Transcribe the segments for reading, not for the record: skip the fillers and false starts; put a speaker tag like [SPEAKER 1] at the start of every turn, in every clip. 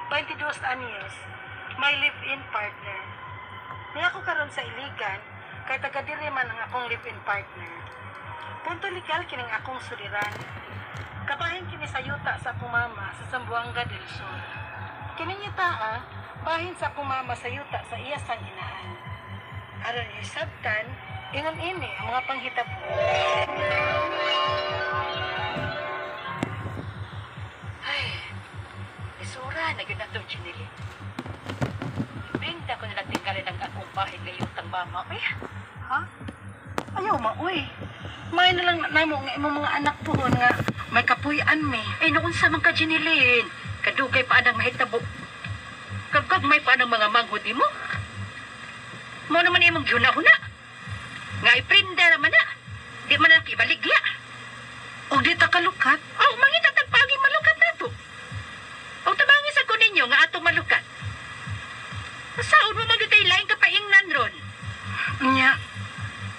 [SPEAKER 1] 22 anyos, may live-in partner. Niya ako karon sa iligan, kay taga diri man ang akong live-in partner. Punto legal kining akong suliran. Kabahin kini sa yuta sa akong mama sa Zamboanga del Sur. Kining yuta bahin sa akong mama sa yuta sa iya sang inahan. Aron isabtan, ingon ini ang mga panghitabo.
[SPEAKER 2] Ay, isura na yun na ito, Chinili. Benta ko nalang tinggalin ang akong bahay ngayon tang mama. Ay,
[SPEAKER 1] Ha? Ayaw uy. May na lang namo nga imong mga anak pohon nga may kapuy-an me.
[SPEAKER 2] ay noon sa mga Chinilin. Kadugay pa anang mahitabo. Kagkag may pa anang mga manghudi mo. Mo naman imong yuna-huna. Nga iprinda naman na. Di man na kibaligya.
[SPEAKER 1] Og di ta kalukat.
[SPEAKER 2] Oh, mangita tagpagi malukat na to. O tabangin sa kunin nyo nga atong malukat. Masaon mo magitay laing kapaingnan ron.
[SPEAKER 1] Nya.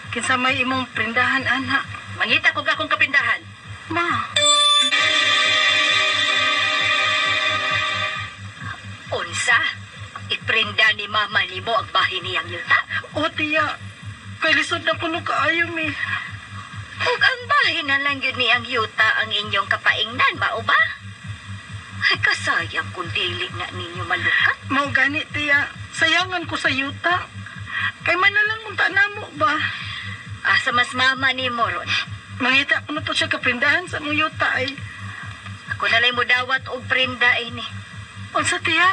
[SPEAKER 1] Kinsa may imong prindahan ana.
[SPEAKER 2] Mangita ko akong kapindahan.
[SPEAKER 1] Ma.
[SPEAKER 2] Unsa? Iprinda ni mama ni mo ang bahay niyang yuta.
[SPEAKER 1] O tiya. Kay lisod na kuno kaayo me.
[SPEAKER 2] Ug ang bahay na lang yun ni ang yuta ang inyong kapaingnan, mao ba? Ay, kasayang kung dili na ninyo malukat.
[SPEAKER 1] Mao gani tiya. Sayangan ko sa yuta. Kay man na lang munta namo ba.
[SPEAKER 2] Asa mas mama ni mo ron.
[SPEAKER 1] Mangita ko na to siya kaprindahan sa mong yuta ay.
[SPEAKER 2] Ako na lang mo dawat og prinda ini.
[SPEAKER 1] Unsa tiya?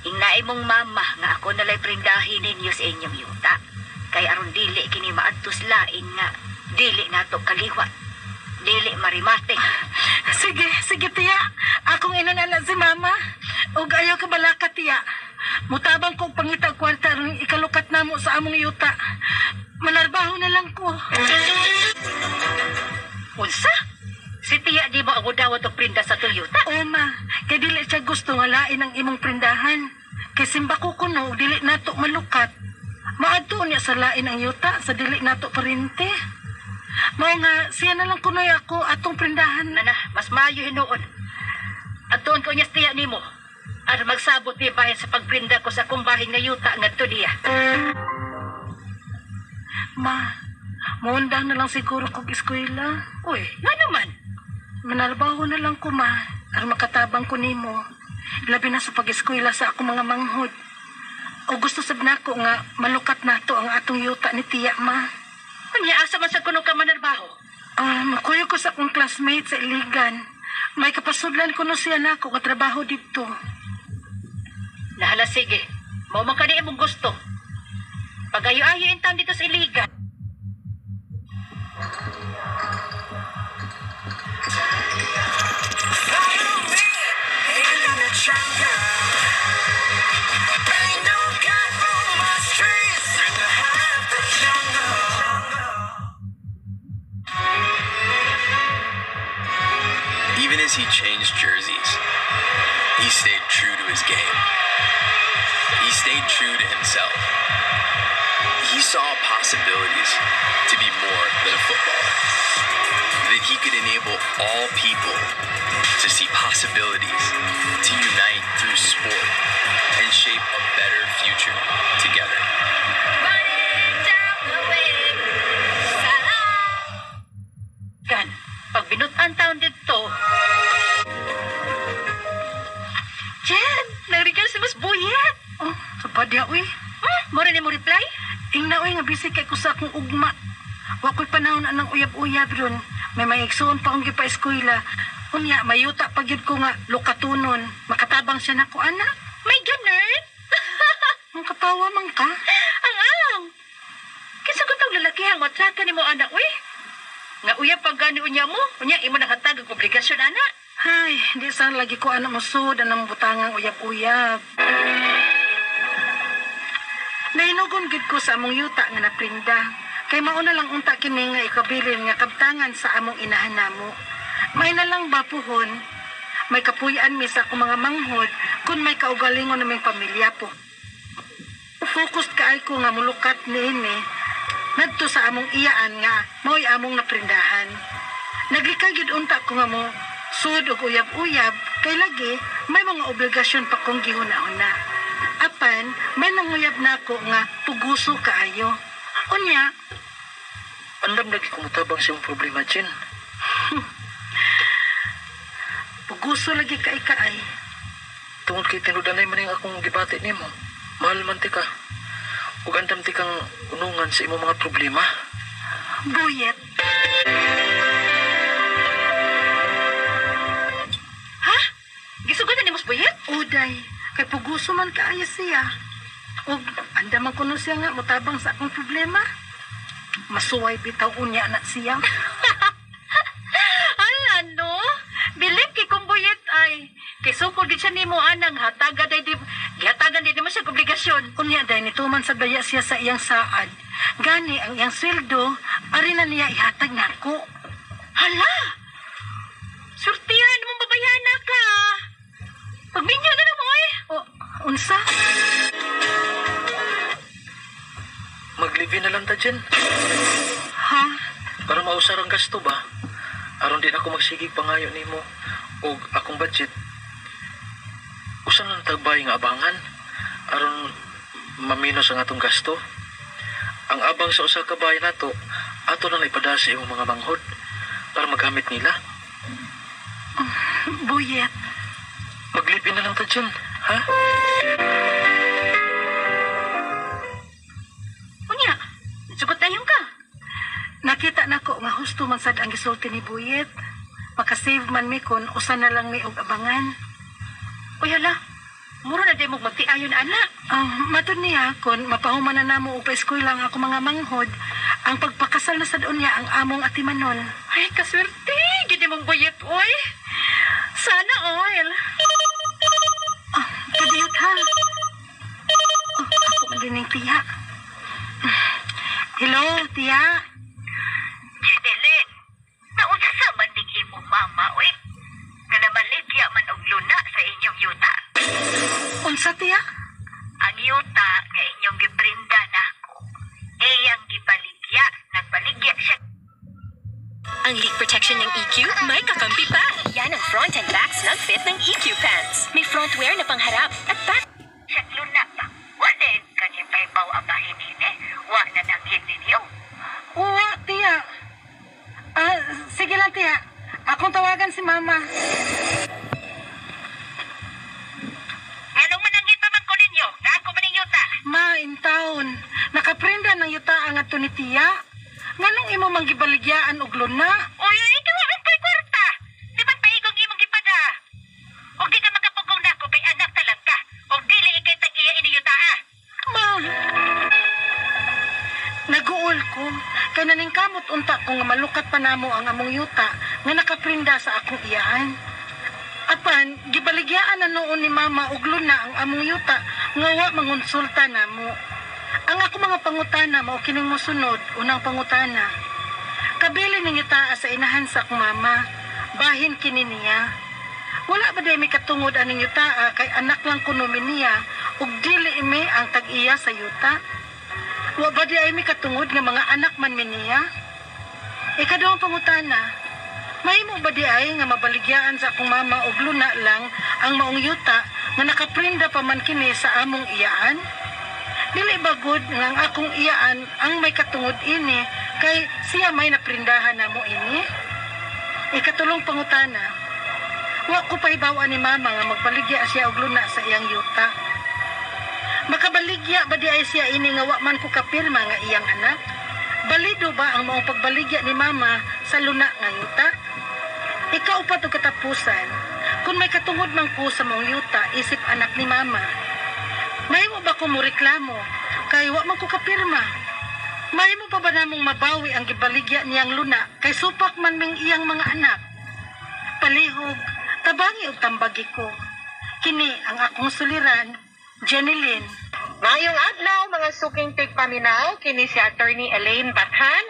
[SPEAKER 2] Ingnaay mong mama nga ako na lang prindahin ninyo sa inyong yuta. Kay aron dili kini maadtos lain nga dili nato kaliwat. Dili marimate.
[SPEAKER 1] Sige tiya. Akong inanala si mama. Og ayaw ka balaka tiya. Mutabang kong pangita kwarta ron ikalukat namo sa among yuta. Manarbaho na lang ko.
[SPEAKER 2] Unsa? Si Tia di ba ang dawat og prinda sa tuyuta?
[SPEAKER 1] O ma, kay dili siya gusto nga lain ang imong prindahan. Kay simba ko kuno, dili nato malukat. Maadto niya sa lain ang yuta, sa dili nato parinte. Mao nga, siya na lang kunoy ako atong prindahan.
[SPEAKER 2] Nana, mas maayo hinuon. At doon ko niya Tia nimo. At magsabot ni bahin sa pagprinda ko sa akong bahin nga yuta ngadto diya.
[SPEAKER 1] Ma, muundang na lang siguro kog eskwela.
[SPEAKER 2] Uy, nga naman.
[SPEAKER 1] Manarbaho na lang ko, ma. Aron makatabang ko nimo. Labi na sa pag-eskwela sa akong mga manghod. O gusto sab nako nga malukat nato ang atong yuta ni Tia, ma.
[SPEAKER 2] Anya asa man sa kuno ka manarbaho?
[SPEAKER 1] Makuyo ko sa akong classmate sa Iligan. May kapasudlan ko no siya nako nga trabaho dito.
[SPEAKER 2] Nahala sige. Mao man kani imong gusto. Pagayo-ayo intan dito sa Iligan.
[SPEAKER 3] Even as he changed jerseys, he stayed true to his game. He stayed true to himself. He saw possibilities to be more than a footballer. That he could enable all people to see possibilities, to unite through sport, and shape a better future together.
[SPEAKER 2] Gan, pag binutan taon dito. Jen, nagregal si Mas Buyet.
[SPEAKER 1] Oh, sabad ya, uy.
[SPEAKER 2] Mora ni mo reply?
[SPEAKER 1] Ingna, uy, nga bisig kay ko sa akong ugma. Wako'y panahon anang uyab-uyab ron. May maigsoon pa akong gipa-eskwela. Unya, mayuta pagyud ko nga lukatunon. Makatabang siya nako ana.
[SPEAKER 2] May ganun?
[SPEAKER 1] Ang katawa man ka.
[SPEAKER 2] Ang. Kinsa ko tong lalaki ang matraka ni mo anak, uy? Nga uyab pag gani unya mo, unya imo nakatag og obligasyon ana.
[SPEAKER 1] Ay, di saan lagi ko anak musud ang butangang uyab-uyab. Nainugon gid ko sa among yuta nga naprinda. Kay mauna lang unta kini nga ikabilin nga kabtangan sa among inahan namo. May na lang bapuhon. May kapuy-an mi sa akong mga manghod kung may kaugalingon naming pamilya po. Focus kaay ko nga mulukat niini ngadto sa among iyaan nga mao'y among naprindahan. Naglikay gid unta ko nga mo sud og uyab-uyab kay lagi may mga obligasyon pa kong gihuna-una. Apan, may nanguyab na ako nga puguso kaayo. Unya,
[SPEAKER 4] Andam lagi kumutabang sa iyong problema, Jen.
[SPEAKER 1] puguso lagi kaay.
[SPEAKER 4] Tungod kay tinudanay man yung akong gibati nimo. Mahal man ti ka. Ug andam ti kang unungan sa imong mga problema.
[SPEAKER 1] Buyet.
[SPEAKER 2] Ha? Gisugotan ni Mos Buyet?
[SPEAKER 1] Uday, kay puguso man kaayo siya. Ug andaman kuno siya nga mutabang sa akong problema. Masuway bitaw unya na siya.
[SPEAKER 2] Ala, no? Bilib kay kung Buyet ay. Kay sukol din siya ni mo anang hatagan din mo siya obligasyon.
[SPEAKER 1] Unya day nituman sa daya siya sa iyang saad. Gani ang iyang sweldo, ari na niya ihatag nako.
[SPEAKER 2] Hala! Surtihan mo babayana ka. Pagminyo na na mo eh.
[SPEAKER 1] O, unsa?
[SPEAKER 4] Mag-live na lang ta, Jen.
[SPEAKER 1] Ha?
[SPEAKER 4] Para mausar ang gasto ba? Aron din ako magsigig pangayo nimo og akong budget. Usan lang tagbay nga abangan aron maminos ang atong gasto. Ang abang sa usa ka bahay nato ato lang ipada sa imong mga manghod para magamit nila.
[SPEAKER 1] Buyet.
[SPEAKER 4] Maglipin na lang ta dyan, ha?
[SPEAKER 2] Unya, sugot tayong ka.
[SPEAKER 1] Nakita nako nga husto man sad ang gisulti ni Buyet. Makasave man mi kun usa na lang mi og abangan.
[SPEAKER 2] Uy, hala. Mura na di mo magtiayon, anak.
[SPEAKER 1] Matud niya kun mapahuman na namo og pa-eskwela ang ako mga manghod, ang pagpakasal na sad unya ang among atimanon.
[SPEAKER 2] Ay, kaswerte. Gini mong Buyet, oy. Sana oil.
[SPEAKER 1] Kadiyot ha. Ako man din yung tiya. Hello, tiya.
[SPEAKER 5] Jeneline, naunsa sa mandig imong mama, oy. Nga namaligya man og luna sa inyong yuta.
[SPEAKER 1] Unsa tiya?
[SPEAKER 5] Ang yuta nga inyong gibrinda nako. Iyang gibaligya, nagbaligya siya.
[SPEAKER 6] Ang leak protection ng EQ, may kakampi pa. Yan ang front and back snug fit ng EQ pants. May front wear na pangharap at back.
[SPEAKER 5] Siya luna ba? Wala kanyang paibaw ang bahinine. Wa na nang ninyo.
[SPEAKER 1] Uwa, tiya. Sige lang tiya. Akong tawagan si mama.
[SPEAKER 5] Anong manangita man ko ninyo? Nga ako man ang yuta.
[SPEAKER 1] Ma, in town. Nakaprinda ng yuta ang ato ni tiya. Nganong imo manggibaligyaan og luna?
[SPEAKER 5] Uy, ikaw ang pa'y kwarta. Di ba't paigong imong gipada? O di ka magkapugong nako kay anak talag ka. O dili ikay tag-iya iniyuta ah.
[SPEAKER 1] Ma. Naguol ko. Kay naningkamot unta ko nga malukat pa namo ang among yuta nga nakaprinda sa akong iyaan. Apan, gibaligyaan na noon ni mama og luna ang among yuta nga wa mangonsulta namo. Ang ako mga pangutana mao kining mosunod. Unang pangutana. Kabili ning yuta sa inahan sa akong mama. Bahin kini niya. Wala ba day may katungod aning yuta kay anak lang kuno niya ug dili imi ang tag-iya sa yuta. Wa ba di ay may katungod nga mga anak man niya? Ikaduhang pangutana. Mahimo ba di ay nga mabaligyaan sa akong mama og luna lang ang maong yuta nga nakaprinda pa man kini sa among iyaan? Dili ba good nga ang akong iyaan ang may katungod ini kay siya may naprindahan namo ini? Ikatulong pangutana. Wa ko pahibawan ni mama nga magbaligya siya og luna sa iyang yuta. Makabaligya ba di ay siya ini nga wa man ko kapirma nga iyang anak? Balido ba ang maong pagbaligya ni mama sa luna nga yuta? Ikaw pa to katapusan. Kung may katungod man ko sa maong yuta, isip anak ni mama. Mahimo ba ko mo reklamo? Kay wa man ko kapirma. Mahimo pa ba namong mabawi ang gibaligya niyang luna kay supak man ming iyang mga anak? Palihog, tabangi og tambagi ko. Kini ang akong suliran, Jeneline.
[SPEAKER 7] Mayong adlaw mga suking tigpaminaw kini si Attorney Elaine Bathan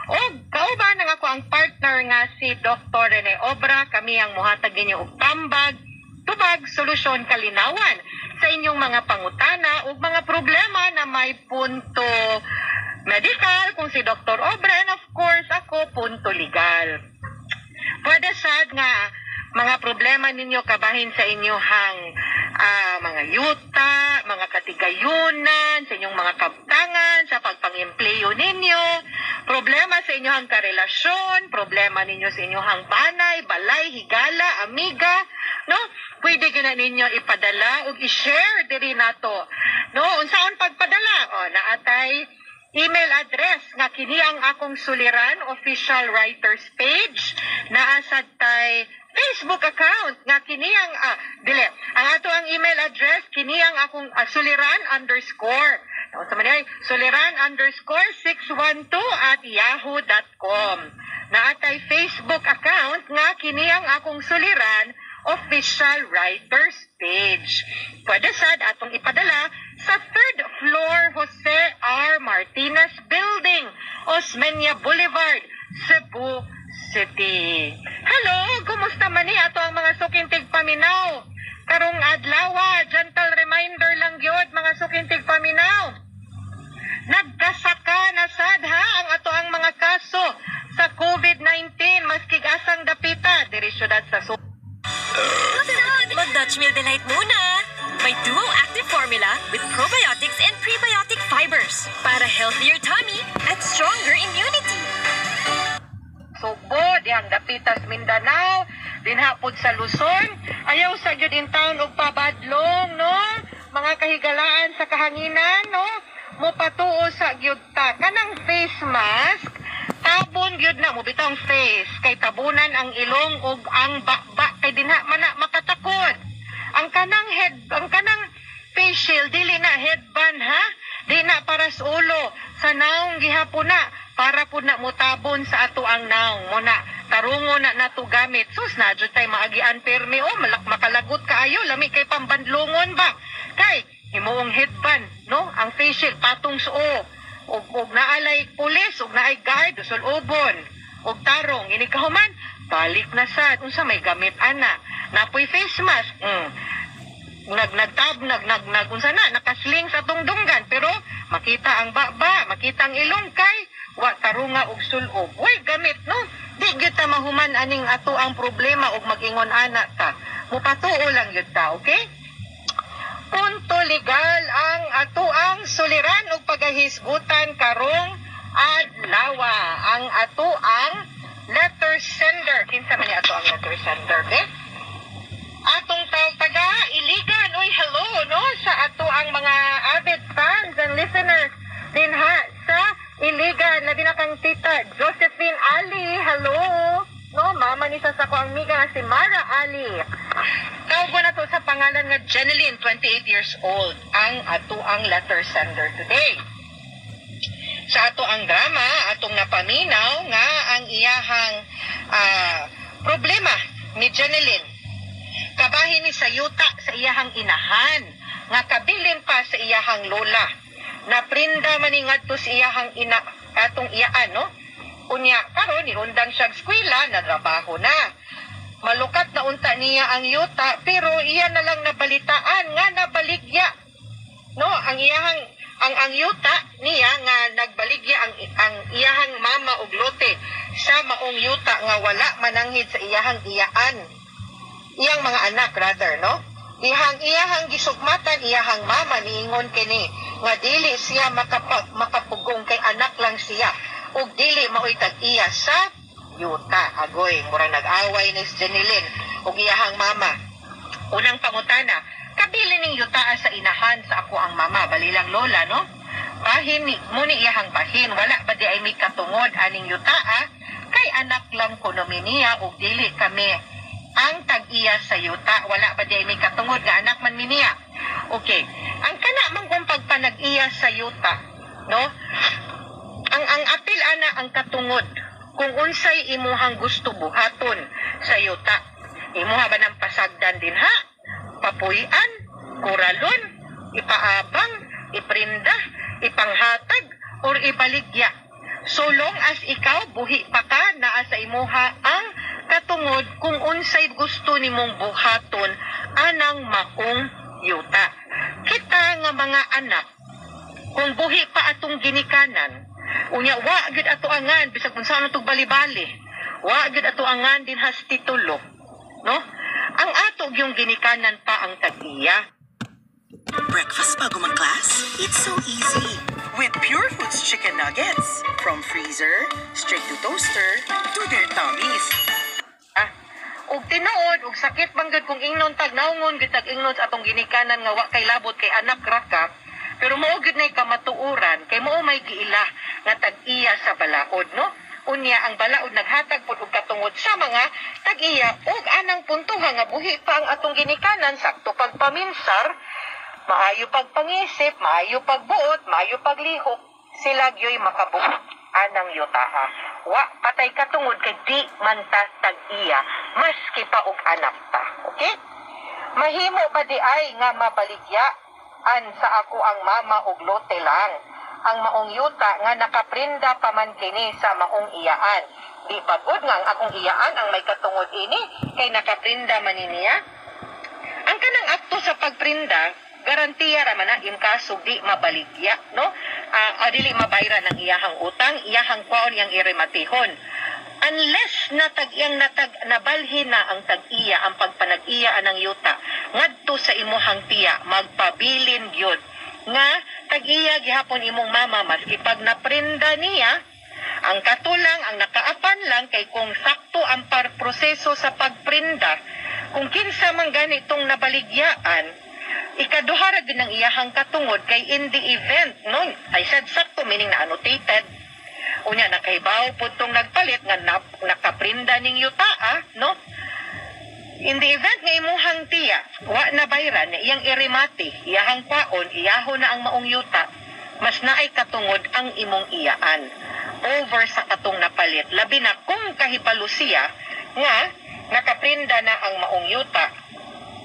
[SPEAKER 7] o kauban nga ako ang partner nga si Dr. Rene Obra. Kami ang muhatag ninyo og tambag, tubag, solusyon, kalinawan sa inyong mga pangutana o mga problema na may punto medical kung si Dr. Obra, and of course ako punto legal. Pwede sad nga mga problema ninyo kabahin sa inyohang mga yuta, mga katigayunan, sa inyong mga kabtangan, sa pagpang-empleyo ninyo, problema sa inyohang karelasyon, problema ninyo sa inyohang banay, balay, higala, amiga, no? Pwede gina ninyo ipadala o i-share diri nato. No, unsaon pagpadala? O, naatay email address nga kini ang akong suliran official writers page, naasad tay Facebook account nga kini ang ang ato ang email address kini ang akong suliran underscore. Sa man ay suliran underscore 612 at yahoo.com. Naatay Facebook account nga kini ang akong suliran official writers page. Pwede sad atong ipadala sa 3rd floor Jose R. Martinez Building, Osmeña Boulevard, Cebu City. Hello, kumusta man ni ato ang mga sukintig paminaw? Karong adlaw, gentle reminder lang gyud mga sukintig paminaw. Nagkasaka na sad ha ang ato ang mga kaso sa COVID-19 maski asang dapita diri syudad sa
[SPEAKER 6] Mag-Dutch Meal Delight muna! May Duo Active Formula with probiotics and prebiotic fibers para healthier tummy at stronger immunity.
[SPEAKER 7] Subo, dihang dapitas Mindanao, dinhapod sa Luzon, ayaw sa gyud in town og pabadlong, no? Mga kahigalaan sa kahanginan, no? Mopatuo sa gyud ta. Kanang face mask, tabon gyud na mo bitong face kay tabunan ang ilong ug ang bakba kay dinha man na makatakod. Ang kanang face shield dili na headband ha, di na para sa ulo, sa naong gihapon na para pud na mutabon sa ato ang naong mo na tarungo na nato gamit. Sus na jud tay maagian permi o makalagot kaayo lami kay pambandlungon ba kay himuong headband, no? Ang face shield patong suo og naalay pulis og naay guard usul ubon og tarong ini kahuman balik na sad unsa may gamit ana napoy face mask unsa na nakasling sa tungdunggan pero makita ang baba makita ang ilong kay wa tarunga og sulob way gamit no di gyud ta mahuman aning ato ang problema og magingon ana ta mupatuo lang gyud ta okay. Punto legal ang ato ang suliran ug pagahisgutan karong adlaw ang ato ang letter sender kinsa man ni ato ang letter sender okay? Atong taga iligan oy hello no sa ato ang mga avid fans and listeners dinha sa iligan labi na kang tita Josephine Ali hello no mama ni sa ko ang miga si Mara Ali. Tawag na to sa pangalan nga Jeneline, 28 years old, ang ato ang letter sender today. Sa ato ang drama, atong napaminaw nga ang iyahang problema ni Jeneline. Kabahin ni sa yuta sa iyahang inahan, nga kabilin pa sa iyahang lola. Naprinda man ni ngadto sa iyahang atong iyaan, no? Unya, karon ni undang siya eskwela, natrabaho na. Malukat na unta niya ang yuta pero iya na lang nabalitaan nga nabaligya no ang yuta niya nga nagbaligya ang iyahang mama og lote sa maong yuta nga wala mananghid sa iyahang iyang mga anak rather no iyahang gisugmatan iyahang mama niingon kini nga dili siya makapugong kay anak lang siya ug dili maoy tag-iya sa yuta agoy murang nag-away ni Jeneline ug iyahang mama. Unang pangutana, kabili ning yuta sa inahan sa ako ang mama balilang lola no? Bahin ni muni iyahang bahin wala ba di ay may katungod aning yuta kay anak lang ko nominiya ug dili kami ang tag-iya sa yuta wala ba di ay may katungod nga anak man miniya. Okay, ang kana man kung pagpanag-iya sa yuta no? Ang apil ana ang katungod kung unsay imuhang gusto buhaton sa yuta. Imuha ba ng pasagdan din ha? Papuyan, kuralon, ipaabang, iprinda, ipanghatag, or ibaligya. So long as ikaw buhi pa ka naa sa imuha ang katungod kung unsay gusto nimong buhaton anang maong yuta. Kita nga mga anak, kung buhi pa atong ginikanan, unya wa gyud ato angan bisag unsa man tug bali-bali. Wa gyud ato angan din has titulo. no? Ang atog yung ginikanan pa ang tag-iya.
[SPEAKER 8] Breakfast bago mag-class? It's so easy. With Pure Foods chicken nuggets. From freezer, straight to toaster, to their tummies.
[SPEAKER 7] Ug tinuod ug sakit banggad kung ingnon tag naungon gid tag ingnon sa atong ginikanan nga wa kay labot kay anak raka. Pero mao gid nay kamatuoran kay mao may giila nga tag-iya sa balaod, no? Unya ang balaod naghatag pud og katungod sa mga tag-iya ug anang puntuha nga buhi pa ang atong ginikanan sakto pagpaminsar, maayo pagpangisip, maayo pagbuot, maayo paglihok, sila gyoy makabuot anang yutaha. Wa patay katungod kay di man ta tag-iya maski pa og anak ta. Okay? Mahimo ba di ay nga mabaligyaan sa ako ang mama og lote lang ang maong yuta nga nakaprinda pa man kini sa maong iyaan. Di pagod nga ang akong iyaan ang may katungod ini kay nakaprinda man niya. Ang kanang akto sa pagprinda, garantiya ra man na in kaso di mabaligya, no? Dili mabayra ng iyahang utang, iyahang kwaon yang irematihon. Unless nabalhin na ang tag-iya, ang pagpanag-iya anang yuta, ngadto sa imuhang tiya, magpabilin gyud nga tag-iya gihapon imong mama maski pag naprinda niya, ang katulang, ang nakaapan lang kay kung sakto ang proseso sa pagprinda, kung kinsa man ganitong nabaligyaan, ikaduhara din ang iyahang katungod kay in the event, no? I said sakto, meaning na annotated. Unya, nakahibaw po itong nagpalit nga nakaprinda ning yuta, no? In the event nga imuhang tiya, wa na bayran, iyang irimati, iyahang paon, iyaho na ang maong yuta, mas naay katungod ang imong iyaan over sa katong napalit. Labi na kung kahipalo siya nga nakaprinda na ang maong yuta,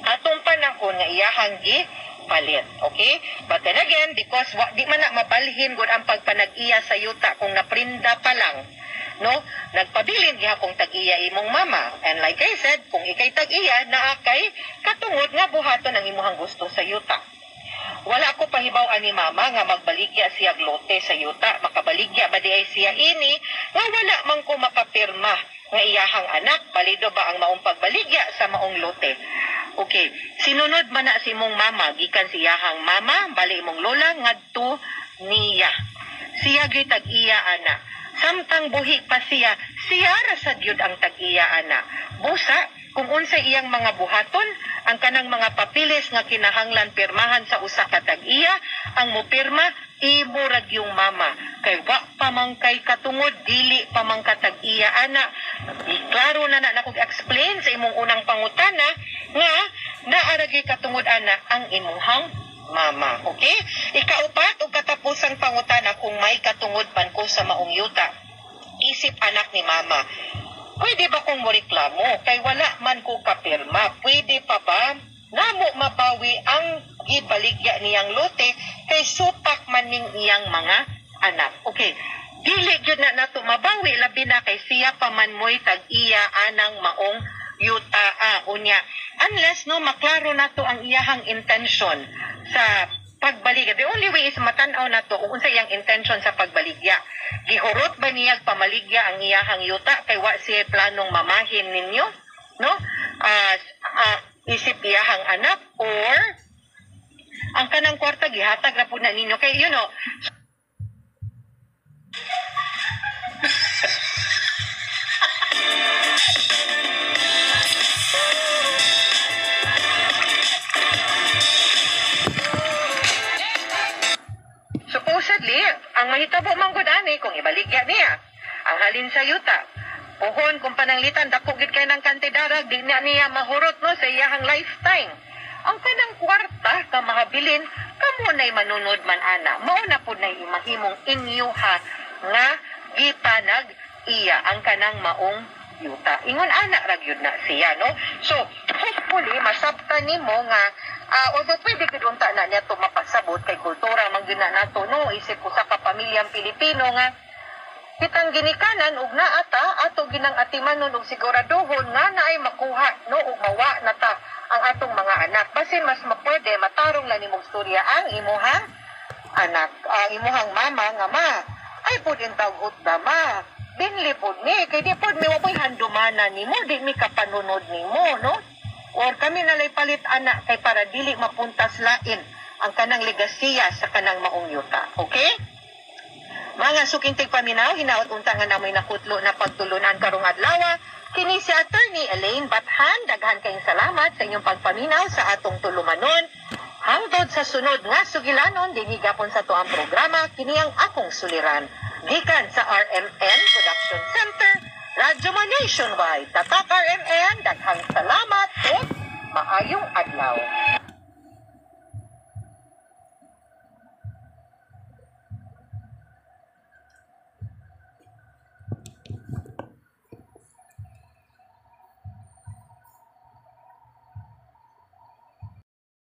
[SPEAKER 7] atong panahon nga iyahang palit. Okay? But then again, because di man na mabalhin gud ang pagpanag-iya sa yuta kung naprinda pa lang, no? Nagpabilin gihapon tag-iya imong mama. And like I said, kung ikay tag-iya, naa kay katungod nga buhaton ang imuhang gusto sa yuta. Wala ko pahibaw ni mama nga magbaligya siya lote sa yuta. Makabaligya ba di ay siya ini nga wala man ko makapirma nga iyahang anak, balido ba ang maong pagbaligya sa maong lote. Okay, sinunod man na si mong mama, gikan siyahang mama, bali imong lola, ngadto niya. Siya gyud tag-iya ana. Samtang buhi pa siya rasad yun ang tag-iya ana. Busa, kung unsa iyang mga buhaton, ang kanang mga papilis nga kinahanglan pirmahan sa usa ka tag-iya, ang mupirma, imurag yung mama. Kay wa pamangkay katungod, dili pamangka tag-iya ana. Klaro na nakog explain sa imong unang pangutana nga naaragi katungod ana ang imuhang mama. Okay? Ikaupat o katapusang pangutana kung may katungod man ko sa maong yuta. Isip anak ni mama. Pwede ba kung moreklamo? Kay wala man ko kapirma. Pwede pa ba namo mabawi ang gibaligya niyang lote kay supak man ning iyang mga anak. Okay. Dili gyud na nato mabawi labi na kay siya pa man moy tag-iya anang maong yuta unya. Unless no maklaro nato ang iyahang intention sa pagbaligya. The only way is matan-aw nato kung unsa iyang intention sa pagbaligya. Gihurot ba niya pamaligya ang iyahang yuta kay wa siya planong mamahin ninyo, no? Isip iyahang anak or ang kanang kwarta gihatag ra pud na ninyo kay supposedly, ang mahitabo man gud ani kung ibaligya niya ang halin sa yuta. Puhon kung pananglitan dako gid kay nang kantidarag di na niya mahurot no sa iyahang lifetime. Ang kanang kwarta ka mahabilin kamo nay manunod man ana. Mao na pud nay mahimong inyuha nga gipanag iya ang kanang maong yuta. Ingon ana ra gyud na siya no. So, hopefully masabtan nimo nga although pwede gid unta na niya to mapasabot kay kultura man gyud na nato no isip ko sa kapamilyang Pilipino nga kitang ginikanan ug naata ato ginang atimanon ug siguraduhon nga naay makuha no ug mawa na ta ang atong mga anak basin mas mapwede matarong lang nimong storya ang imuhang anak ang imuhang mama nga ma ay pud intawgot da ma dinli po ni. Kaya di po mi wapoy handumana ni mo, di mi kapanunod ni mo, no? Or kami nalay palit anak kay para dili mapuntas lain ang kanang legasiya sa kanang maong yuta. Okay? Mga suking tigpaminaw, hinaot unta nga namoy nakutlo na pagtulunan karong adlaw. Kini si Attorney Elaine Bathan, daghan kayong salamat sa inyong pagpaminaw sa atong tulumanon. Hangtod sa sunod nga sugilanon, dinigapon sa tuang programa, kini ang akong suliran. Gikan sa RMN Production Center, Radyo Mo Nationwide. Tatak RMN, daghang salamat at maayong adlaw.